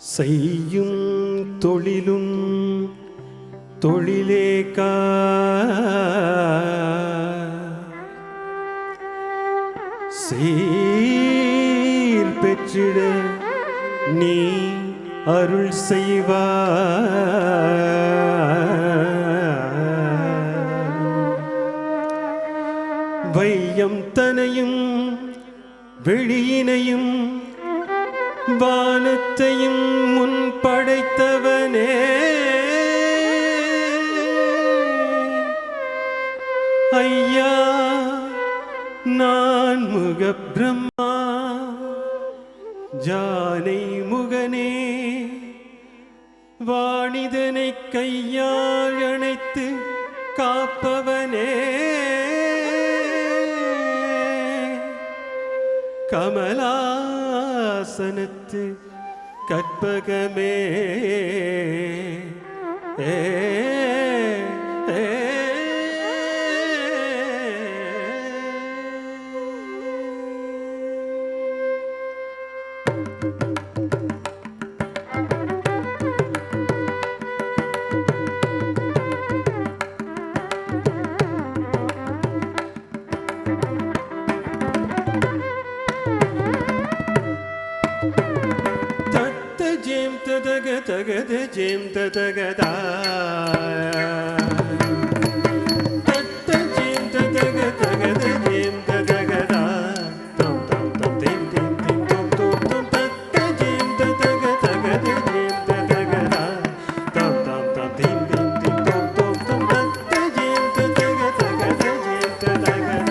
செய்யும் தொழிலும் தொழிலேகா சீர் பெற்றிட நீ அருள் செய்வாய். வையம் தனையும் வெளியினையும் வானத்தையும் முன் படைத்தவனே, ஐயா நான் முக பிரம்மா ஜானை முகனே, வாணிதனை கையால் அணைத்து காப்பவனே, கமலாசனத்து கற்பகமே, ஏ தகத ஜெயம் தகதா தத்த ஜெயம் தகத தகத ஜெயம் தகதா தம் தம் தம் திம் திம் திம் தம் தம் தம் தத்த ஜெயம் தகத தகத ஜெயம் தகதா தம் தம் தம் திம் திம் திம் தம் தம் தம் தத்த ஜெயம் தகத தகத ஜெயம் தகதா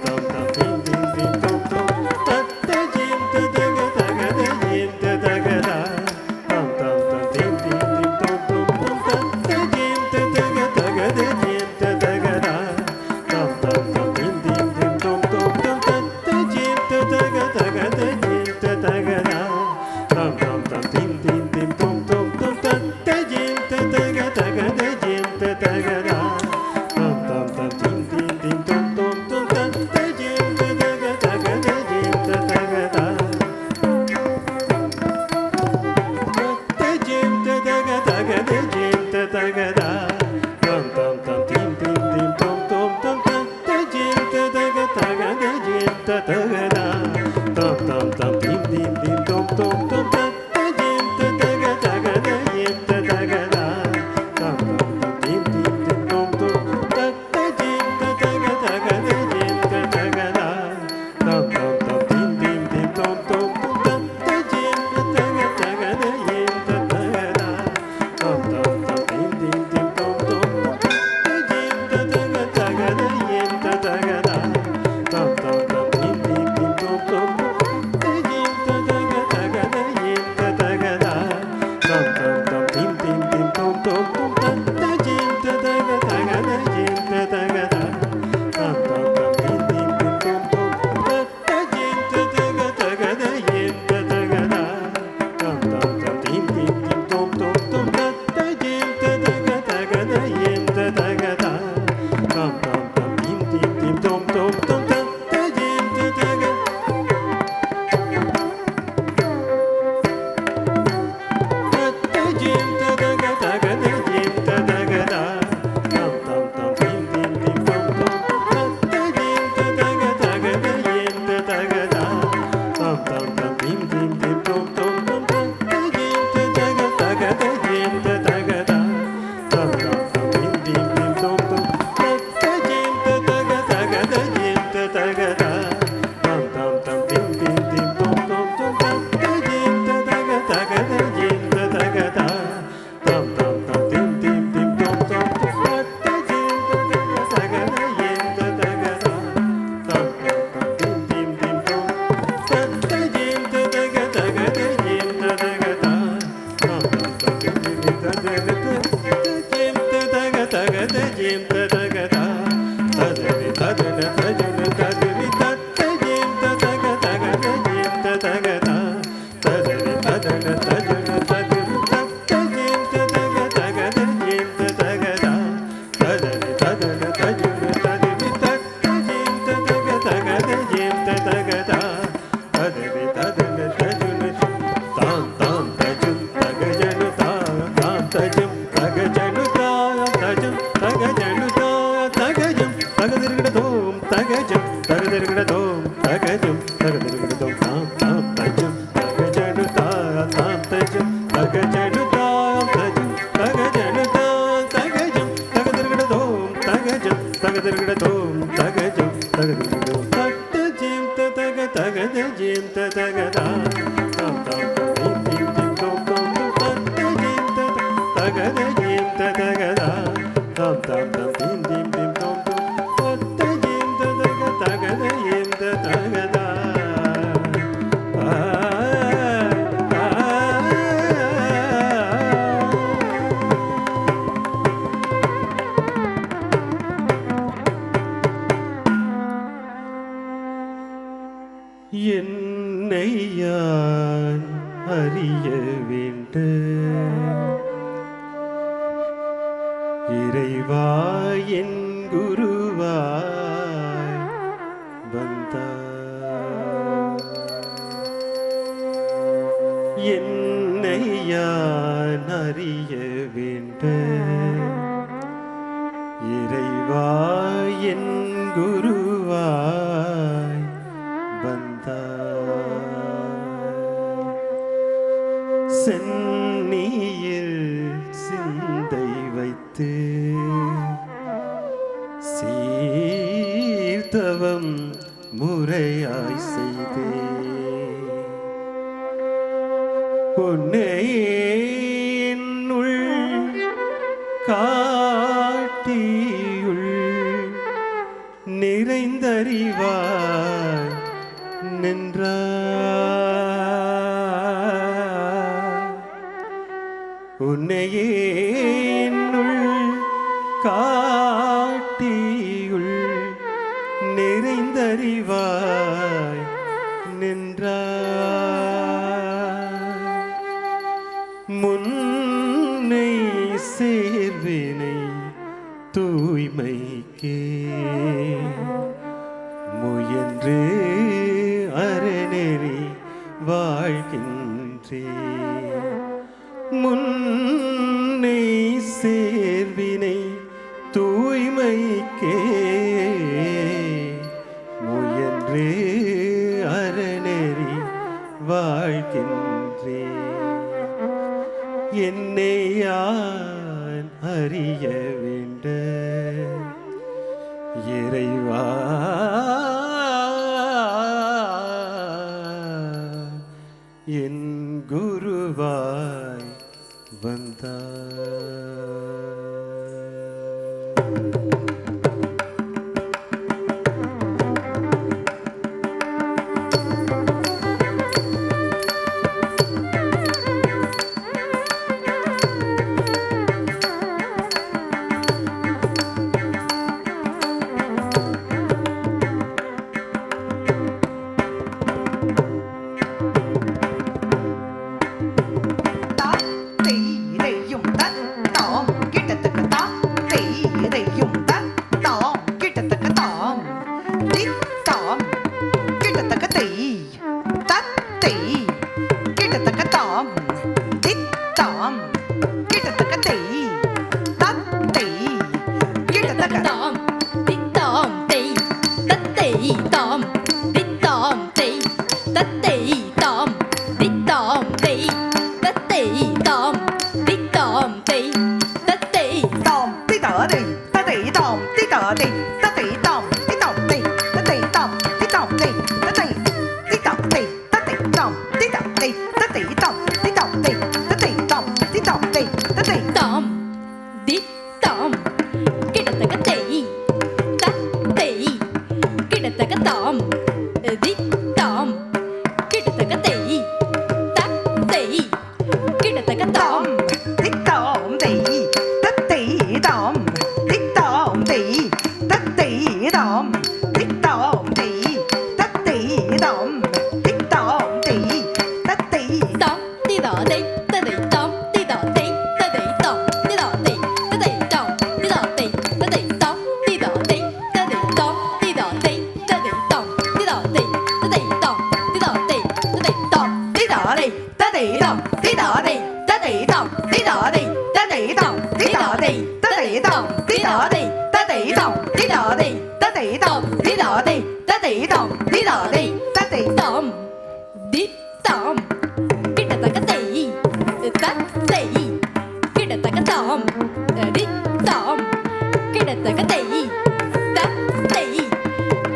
தம் தம் தம் திம் திம் திம் தம் தம் தத்த ஜெயம் தகத தகத ஜெயம் தகதா. Tam tam தஜம் தகஜனுதா தஜம் தகஜனுதா தகஜம் தகதிர்கிடதோம் தகஜம் தகதிர்கிடதோம் தகஜம் தகதிர்கிடதோம் தாம் தாம் தஜம் தகஜனுதா தாம் தஜம் தகஜனுதா தஜம் தகஜனுதா தகஜம் தகதிர்கிடதோம் தகஜம் தகதிர்கிடதோம் தகஜம் தகதிர்கிடதோம் தட்டஜம் ததக தகதஜம் ததகதா தாம் தாம் தீம் தீம் தீம் தோம் தோம் தட்டஜம் தகதஜம் ததகதா தாம் தாம் தாம் தீம் தீம் தீம் தோம் தோம் தட்டஜம் ததக தகதஜம் ததகதா என்னை யான் அறிய வேண்டும் இறைவா என் குருவாய் வந்தாய் என்னை யான் அறிய வேண்டும் இறைவா என் குருவாய் சென்னியில் சிந்தை வைத்து சீர்தவம் முறையாய் செய்தே உன்னையுள் காட்டியுள் நிறைந்தறிவாய் நின்றார் உன்னையே என்னுள் காட்டியுள் நிறைந்தறிவாய் நின்றார் முன்னை சேர்வினை தூய்மைக்கே முயன்று அறநெறி வாழ்கின்றே முன்னை சேர்வினை தூய்மைக்கே முயன்று அறநெறி வாழ்கின்றே என்னை யான் அறிய வேண்ட இறைவா என் குருவாய் வந்தாய் 地當地打地得地當地打地得地當地打地得地當地打地得地當地打地得地當地打地得地當地當கிட்டத்தக்க தேய் தத்தை கிட்டத்தக்க தாம் தி தாம் கிட்டத்தக்க தேய் தத்தை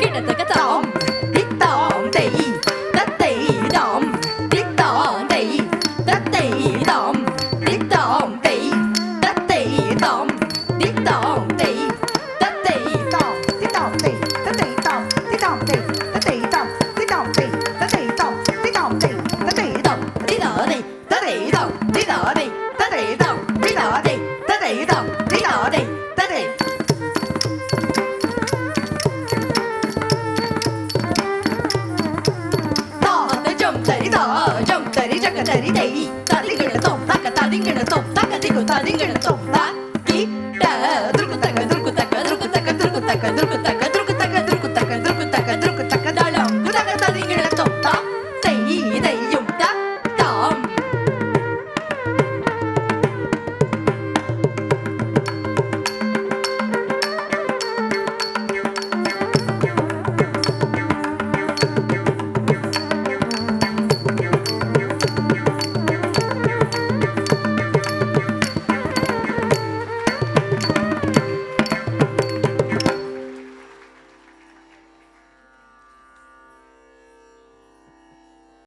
கிட்டத்தக்க தாம் தி தாம் தேய் தத்தை தாம் தி தாம் தேய் தத்தை தாம் தி தாம் தேய் தத்தை தாம் தி தாம் தேய் தத்தை தாம் தி தாம் தேய் தத்தை தாம் தி தாம் தேய் தத்தை தாம் தி தாம் தேய் தத்தை தாம் தி தாம் தேய் தத்தை தாம் தி தாம் தேய் தத்தை தாம் தி தாம் தேய் தத்தை தாம் தி தாம் தேய் தத்தை தாம் தி தாம் தேய் தத்தை Jump, daddy, jump, daddy, jump, daddy, daddy. Ta ding gonna jump, ta ka ta ding gonna jump, ta ka ding gonna jump, ta.